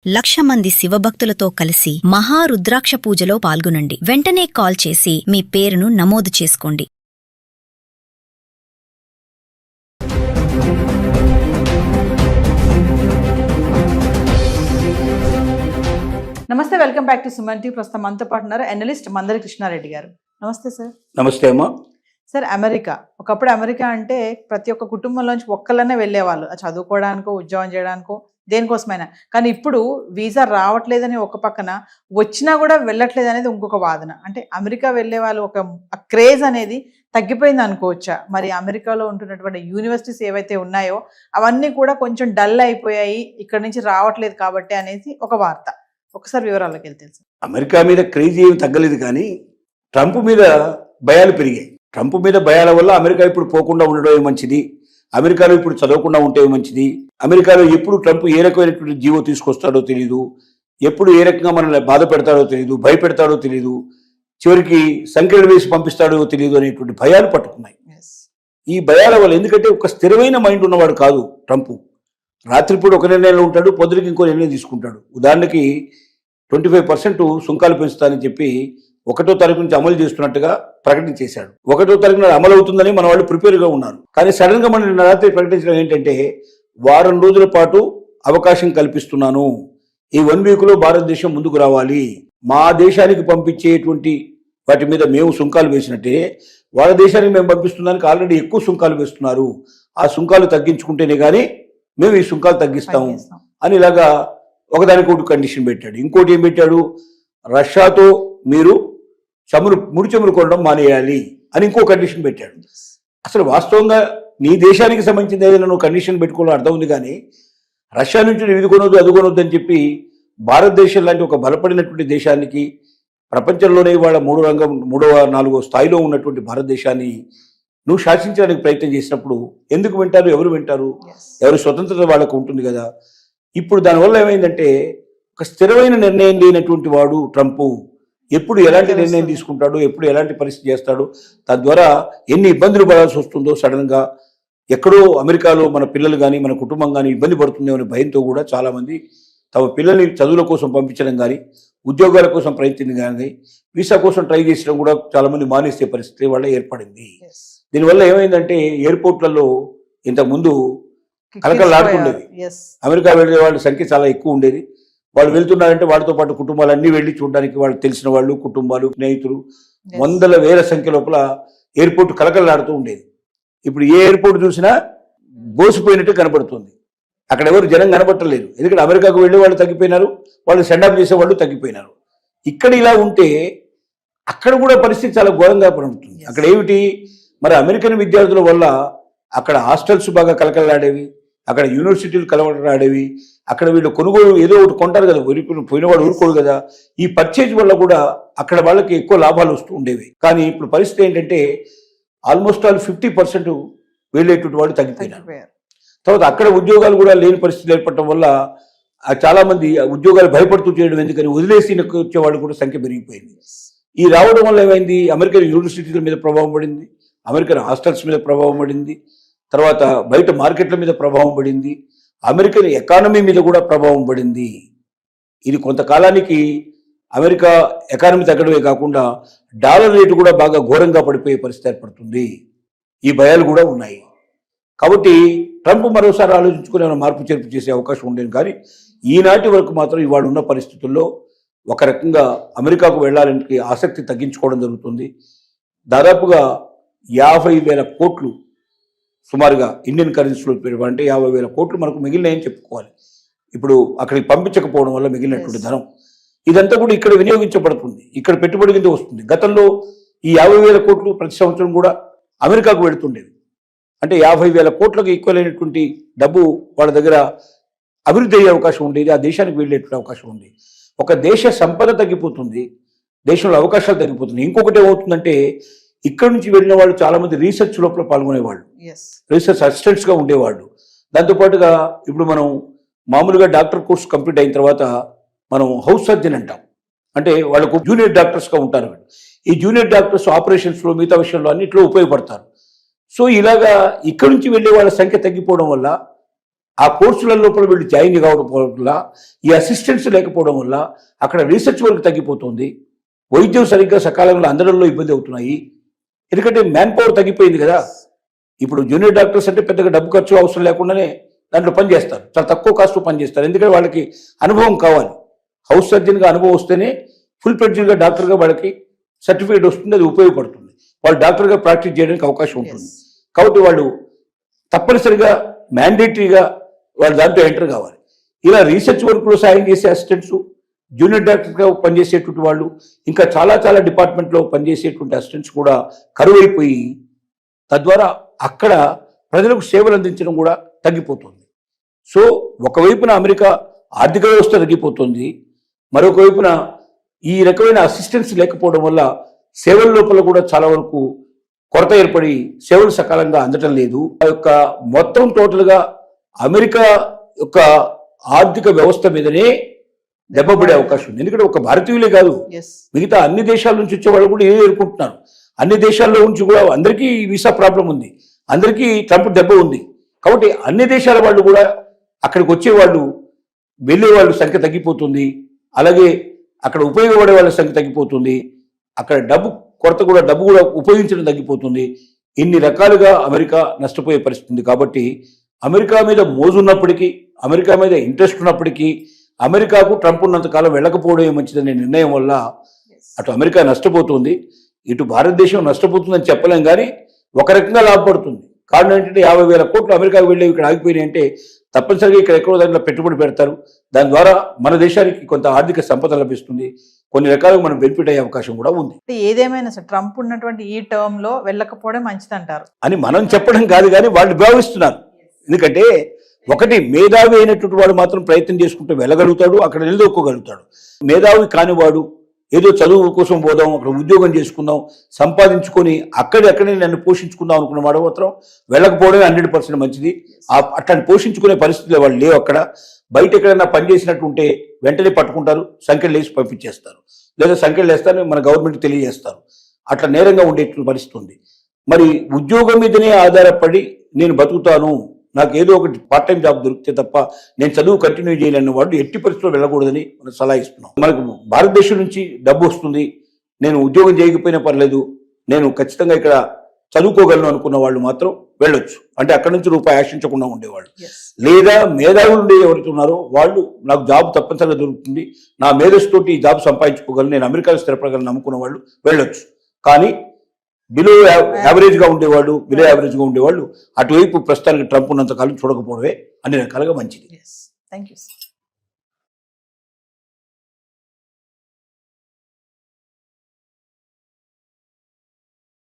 1,00,000 మంది శివభక్తులతో కలిసి మహారుద్రాక్ష పూజలో పాల్గొనండి. వెంటనే కాల్ చేసి మీ పేరును నమోదు చేసుకోండి. నమస్తే, welcome back to Suman TV. ప్రస్తుతం మనతో పాటు ఉన్నారు అనలిస్ట్ మందరి కృష్ణారెడ్డి గారు. నమస్తే సార్. నమస్తే అమ్మా. సార్, అమెరికా ఒకప్పుడు అమెరికా అంటే ప్రతి ఒక్క కుటుంబంలోంచి ఒక్కళ్ళనే వెళ్ళేవాళ్ళు, చదువుకోవడానికో ఉద్యోగం చేయడానికో దేనికోసమైనా. కానీ ఇప్పుడు వీసా రావట్లేదని ఒక పక్కన, వచ్చినా కూడా వెళ్ళట్లేదు అనేది ఇంకొక వాదన. అంటే అమెరికా వెళ్ళే వాళ్ళు ఒక క్రేజ్ అనేది తగ్గిపోయింది అనుకోవచ్చా? మరి అమెరికాలో ఉంటున్నటువంటి యూనివర్సిటీస్ ఏవైతే ఉన్నాయో అవన్నీ కూడా కొంచెం డల్ అయిపోయాయి, ఇక్కడ నుంచి రావట్లేదు కాబట్టి అనేది ఒక వార్త. ఒకసారి వివరాల్లోకి వెళ్తే సార్. అమెరికా మీద క్రేజీ ఏమి తగ్గలేదు, కానీ ట్రంప్ మీద భయాలు పెరిగాయి. ట్రంప్ మీద భయాల వల్ల అమెరికా ఇప్పుడు పోకుండా ఉండడమే మంచిది, అమెరికాలో ఇప్పుడు చదవకుండా ఉంటే మంచిది, అమెరికాలో ఎప్పుడు ట్రంప్ ఏ రకమైనటువంటి జీవో తీసుకొస్తాడో తెలియదు, ఎప్పుడు ఏ రకంగా మనల్ని బాధ పెడతాడో తెలియదు, భయపెడతాడో తెలియదు, చివరికి సంఖ్యలు వేసి పంపిస్తాడో తెలియదు అనేటువంటి భయాలు పట్టుకున్నాయి. ఈ భయాల వల్ల, ఎందుకంటే ఒక స్థిరమైన మైండ్ ఉన్నవాడు కాదు ట్రంప్. రాత్రిపూట ఒక నిర్ణయంలో ఉంటాడు, పొద్దురికి ఇంకో నిర్ణయం తీసుకుంటాడు. ఉదాహరణకి 25% సుంకాలు పెంచుతానని చెప్పి 1వ తారీఖు నుంచి అమలు చేస్తున్నట్టుగా ప్రకటించేశాడు. 1వ తారీఖున అమలు అవుతుందని మన వాళ్ళు ప్రిపేర్గా ఉన్నారు. కానీ సడన్ గా మనం రాత్రి ప్రకటించడం ఏంటంటే, వారం రోజుల పాటు అవకాశం కల్పిస్తున్నాను, ఈ 1 వీక్లో భారతదేశం ముందుకు రావాలి, మా దేశానికి పంపించేటువంటి వాటి మీద మేము సుంకాలు వేసినట్టే వాళ్ళ దేశానికి మేము పంపిస్తున్నానికి ఆల్రెడీ ఎక్కువ సుంకాలు వేస్తున్నారు, ఆ సుంకాలు తగ్గించుకుంటేనే కానీ మేము ఈ సుంకాలు తగ్గిస్తాము అని ఇలాగా ఒకదానికి ఒకటి కండిషన్ పెట్టాడు. ఇంకోటి ఏం పెట్టాడు, రష్యాతో మీరు ముడి చమురు కొనడం మానేయాలి అని ఇంకో కండిషన్ పెట్టాడు. అసలు వాస్తవంగా నీ దేశానికి సంబంధించిన ఏదైనా నువ్వు కండిషన్ పెట్టుకోవడం అర్థం ఉంది, కానీ రష్యా నుంచి నువ్వు ఇది కొనొద్దు అది కొనొద్దు అని చెప్పి భారతదేశం లాంటి ఒక బలపడినటువంటి దేశానికి, ప్రపంచంలోనే ఇవాళ 3వ 4వ స్థాయిలో ఉన్నటువంటి భారతదేశాన్ని నువ్వు శాసించడానికి ప్రయత్నం చేసినప్పుడు ఎందుకు వింటారు? ఎవరు వింటారు? ఎవరు స్వతంత్రత వాళ్ళకు ఉంటుంది కదా. ఇప్పుడు దానివల్ల ఏమైందంటే, ఒక స్థిరమైన నిర్ణయం లేనటువంటి వాడు ట్రంప్ ఎప్పుడు ఎలాంటి నిర్ణయం తీసుకుంటాడు, ఎప్పుడు ఎలాంటి పరిస్థితి చేస్తాడు, తద్వారా ఎన్ని ఇబ్బందులు పడాల్సి వస్తుందో, సడన్ గా ఎక్కడో అమెరికాలో మన పిల్లలు కానీ మన కుటుంబం కానీ ఇబ్బంది పడుతుందో అనే భయంతో కూడా చాలామంది తమ పిల్లల్ని చదువుల కోసం పంపించడం కానీ, ఉద్యోగాల కోసం ప్రయత్నించడం కానీ, వీసా కోసం ట్రై చేసడం కూడా చాలామంది మానేసే పరిస్థితి వల్ల ఏర్పడింది. దీనివల్ల ఏమైందంటే, ఎయిర్పోర్ట్లలో ఇంతకుముందు కలకలాడుతుండేది, అమెరికా వెళ్ళే వాళ్ళ సంఖ్య చాలా ఎక్కువ ఉండేది. వాళ్ళు వెళ్తున్నారంటే వాళ్ళతో పాటు కుటుంబాలన్నీ వెళ్ళి చూడడానికి, వాళ్ళకి తెలిసిన వాళ్ళు, కుటుంబాలు, స్నేహితులు, వందల వేల సంఖ్య లోపల ఎయిర్పోర్ట్ కలకలాడుతూ ఉండేది. ఇప్పుడు ఏ ఎయిర్పోర్ట్ చూసినా బోసిపోయినట్టు కనబడుతుంది, అక్కడ ఎవరు జనం కనబట్టలేదు. ఎందుకంటే అమెరికాకు వెళ్ళే వాళ్ళు తగ్గిపోయినారు, వాళ్ళు సెండప్ చేసేవాళ్ళు తగ్గిపోయినారు. ఇక్కడ ఇలా ఉంటే అక్కడ కూడా పరిస్థితి చాలా ఘోరంగా పడుతుంది. అక్కడ ఏమిటి, మరి అమెరికన్ విద్యార్థుల వల్ల అక్కడ హాస్టల్స్ బాగా కలకలాడేవి, అక్కడ యూనివర్సిటీలు కలకలాడేవి, అక్కడ వీళ్ళు కొనుగోలు ఏదో ఒకటి కొంటారు కదా, పోయినవాడు ఊరుకోడు కదా. ఈ పర్చేజ్ వల్ల కూడా అక్కడ వాళ్ళకి ఎక్కువ లాభాలు వస్తూ ఉండేవి. కానీ ఇప్పుడు పరిస్థితి ఏంటంటే, ఆల్మోస్ట్ ఆల్ 50% వెళ్ళేటువంటి వాళ్ళు తగ్గిపోయినారు. తర్వాత అక్కడ ఉద్యోగాలు కూడా లేని పరిస్థితులు ఏర్పడటం వల్ల చాలా మంది ఉద్యోగాలు భయపడుతూ చేయడం ఎందుకని వదిలేసి వచ్చేవాళ్ళు కూడా సంఖ్య పెరిగిపోయింది. ఈ రావడం వల్ల ఏమైంది, అమెరికన్ యూనివర్సిటీల మీద ప్రభావం పడింది, అమెరికన్ హాస్టల్స్ మీద ప్రభావం పడింది, తర్వాత బయట మార్కెట్ల మీద ప్రభావం పడింది, అమెరికన్ ఎకానమీ మీద కూడా ప్రభావం పడింది. ఇది కొంతకాలానికి అమెరికా ఎకానమీ తగ్గడమే కాకుండా డాలర్ రేటు కూడా బాగా ఘోరంగా పడిపోయే పరిస్థితి ఏర్పడుతుంది. ఈ భయాలు కూడా ఉన్నాయి. కాబట్టి ట్రంప్ మరోసారి ఆలోచించుకుని ఏమైనా మార్పు చేర్పు చేసే అవకాశం ఉండేది. కానీ ఈనాటి వరకు మాత్రం ఇవాళ ఉన్న పరిస్థితుల్లో ఒక రకంగా అమెరికాకు వెళ్ళాలని ఆసక్తి తగ్గించుకోవడం జరుగుతుంది. దాదాపుగా 50,000 కోట్లు సుమారుగా ఇండియన్ కరెన్సీలో అంటే 50,000 కోట్లు మనకు మిగిలినాయని చెప్పుకోవాలి. ఇప్పుడు అక్కడికి పంపించకపోవడం వల్ల మిగిలినటువంటి ధనం ఇదంతా కూడా ఇక్కడ వినియోగించబడుతుంది, ఇక్కడ పెట్టుబడి కింద వస్తుంది. గతంలో ఈ 50,000 కోట్లు ప్రతి సంవత్సరం కూడా అమెరికాకు వెళుతుండేవి. అంటే 50,000 కోట్లకు ఈక్వల్ అయినటువంటి డబ్బు వాళ్ళ దగ్గర అభివృద్ధి అయ్యే అవకాశం ఉండేది, ఆ దేశానికి వెళ్ళేటువంటి అవకాశం ఉంది. ఒక దేశ సంపద తగ్గిపోతుంది, దేశంలో అవకాశాలు తగ్గిపోతుంది. ఇంకొకటి ఏమవుతుందంటే, ఇక్కడ నుంచి వెళ్ళిన వాళ్ళు చాలా మంది రీసెర్చ్ లోపల పాల్గొనేవాళ్ళు, రీసెర్చ్ అసిస్టెంట్స్ గా ఉండేవాళ్ళు. దాంతోపాటుగా ఇప్పుడు మనం మామూలుగా డాక్టర్ కోర్స్ కంప్లీట్ అయిన తర్వాత మనం హౌస్ సర్జన్ అంటాం, అంటే వాళ్ళకు జూనియర్ డాక్టర్స్ గా ఉంటారు. ఈ జూనియర్ డాక్టర్స్ ఆపరేషన్స్ లో, మిగతా విషయంలో అన్నింటిలో ఉపయోగపడతారు. సో ఇలాగా ఇక్కడ నుంచి వెళ్ళే వాళ్ళ సంఖ్య తగ్గిపోవడం వల్ల ఆ కోర్సుల లోపల వీళ్ళు జాయిన్ కావడం వల్ల, ఈ అసిస్టెంట్స్ లేకపోవడం వల్ల అక్కడ రీసెర్చ్ వర్క్ తగ్గిపోతుంది, వైద్యం సరిగ్గా సకాలంలో అందడంలో ఇబ్బంది అవుతున్నాయి. ఎందుకంటే మ్యాన్ పవర్ తగ్గిపోయింది కదా. ఇప్పుడు జూనియర్ డాక్టర్స్ అంటే పెద్దగా డబ్బు ఖర్చు అవసరం లేకుండానే దాంట్లో పని చేస్తారు, చాలా తక్కువ కాస్ట్ పని చేస్తారు. ఎందుకంటే వాళ్ళకి అనుభవం కావాలి. హౌస్ సర్జన్గా అనుభవం వస్తేనే ఫుల్ ఫ్లెడ్జ్డ్గా డాక్టర్గా వాళ్ళకి సర్టిఫికేట్ వస్తుంది, అది ఉపయోగపడుతుంది, వాళ్ళు డాక్టర్గా ప్రాక్టీస్ చేయడానికి అవకాశం ఉంటుంది. కాబట్టి వాళ్ళు తప్పనిసరిగా మ్యాండేటరీగా వాళ్ళు దాంట్లో ఎంటర్ కావాలి. ఇలా రీసెర్చ్ వర్క్లో సాయం చేసే అసిస్టెంట్స్, జూనియర్ డాక్టర్గా పనిచేసేటువంటి వాళ్ళు, ఇంకా చాలా చాలా డిపార్ట్మెంట్లో పనిచేసేటువంటి అసిస్టెంట్స్ కూడా కరువైపోయి తద్వారా అక్కడ ప్రజలకు సేవలు అందించడం కూడా తగ్గిపోతుంది. సో ఒకవైపున అమెరికా ఆర్థిక వ్యవస్థ తగ్గిపోతుంది, మరొక వైపున ఈ రకమైన అసిస్టెన్స్ లేకపోవడం వల్ల సేవల లోపల కూడా చాలా వరకు కొరత ఏర్పడి సేవలు సకాలంగా అందటం లేదు. ఆ యొక్క మొత్తం టోటల్గా అమెరికా యొక్క ఆర్థిక వ్యవస్థ మీదనే దెబ్బపడే అవకాశం ఉంది. ఎందుకంటే ఒక భారతీయులే కాదు, మిగతా అన్ని దేశాల నుంచి వచ్చే వాళ్ళు కూడా ఏం ఎదుర్కొంటున్నారు. అన్ని దేశాల్లో నుంచి కూడా అందరికీ వీసా ప్రాబ్లం ఉంది, అందరికీ ట్రంప్ దెబ్బ ఉంది. కాబట్టి అన్ని దేశాల వాళ్ళు కూడా అక్కడికి వచ్చేవాళ్ళు, వెళ్ళే వాళ్ళ సంఖ్య తగ్గిపోతుంది. అలాగే అక్కడ ఉపయోగపడే వాళ్ళ సంఖ్య తగ్గిపోతుంది. అక్కడ డబ్బు కూడా ఉపయోగించడం తగ్గిపోతుంది. ఇన్ని రకాలుగా అమెరికా నష్టపోయే పరిస్థితి ఉంది. కాబట్టి అమెరికా మీద మోజున్నప్పటికీ, అమెరికా మీద ఇంట్రెస్ట్ ఉన్నప్పటికీ, అమెరికాకు ట్రంప్ ఉన్నంతకాలం వెళ్ళకపోవడమే మంచిదనే నిర్ణయం వల్ల అటు అమెరికా నష్టపోతుంది, ఇటు భారతదేశం నష్టపోతుందని చెప్పలేం. కానీ ఒక రకంగా లాభపడుతుంది. కారణం ఏంటంటే 50,000 కోట్లు అమెరికాకు వెళ్ళేవి ఇక్కడ ఆగిపోయినాయి అంటే తప్పనిసరిగా ఇక్కడ ఎక్కడో దాంట్లో పెట్టుబడి పెడతారు. దాని ద్వారా మన దేశానికి కొంత ఆర్థిక సంపద లభిస్తుంది, కొన్ని రకాలుగా మనం బెనిఫిట్ అయ్యే అవకాశం కూడా ఉంది. ఏదేమైనా సార్ ట్రంప్ ఉన్నటువంటి ఈ టర్మ్ లో వెళ్ళకపోవడం మంచిదంటారు అని మనం చెప్పడం కాదు, కానీ వాళ్ళు భావిస్తున్నారు. ఎందుకంటే ఒకటి, మేధావి అయినటువంటి వాడు మాత్రం ప్రయత్నం చేసుకుంటూ వెళ్ళగలుగుతాడు, అక్కడ నిలదొక్కగలుగుతాడు. మేధావి కానివాడు ఏదో చదువు కోసం పోదాం, అక్కడ ఉద్యోగం చేసుకుందాం, సంపాదించుకొని అక్కడే నన్ను పోషించుకుందాం అనుకున్న వాడు మాత్రం వెళ్ళకపోవడమే 100% మంచిది. అట్లాంటి పోషించుకునే పరిస్థితులు వాళ్ళు లేవు. అక్కడ బయట ఎక్కడైనా పనిచేసినట్టు ఉంటే వెంటనే పట్టుకుంటారు, సంఖ్యలు వేసి పంపించేస్తారు, లేదా సంఖ్యలు వేస్తారని మన గవర్నమెంట్ తెలియజేస్తారు. అట్లా నేరంగా ఉండేటువంటి పరిస్థితి ఉంది. మరి ఉద్యోగం మీదనే ఆధారపడి నేను బతుకుతాను, నాకు ఏదో ఒకటి పార్ట్ టైం జాబ్ దొరికితే తప్ప నేను చదువు కంటిన్యూ చేయలేని వాడు ఎట్టి పరిస్థితుల్లో వెళ్ళకూడదని మనం సలహా ఇస్తున్నాం. మనకు భారతదేశం నుంచి డబ్బు వస్తుంది, నేను ఉద్యోగం చేయకపోయినా పర్లేదు, నేను ఖచ్చితంగా ఇక్కడ చదువుకోగలను అనుకున్న వాళ్ళు మాత్రం వెళ్ళొచ్చు. అంటే అక్కడి నుంచి రూపాయి ఆశించకుండా ఉండేవాళ్ళు. లేదా మేధావులు ఉండే ఎవరైతే ఉన్నారో వాళ్ళు నాకు జాబ్ తప్పనిసరిగా దొరుకుతుంది, నా మేధస్సుతోటి ఈ జాబ్ సంపాదించుకోగలను, నేను అమెరికాలో స్థిరపడగలను నమ్ముకున్న వాళ్ళు వెళ్ళొచ్చు. కానీ బిలో యావరేజ్గా ఉండేవాళ్ళు అటువైపు ప్రస్తుతానికి ట్రంప్ ఉన్నంతకాలం చూడకపోవడమే అన్ని రకాలుగా మంచిది. Thank you.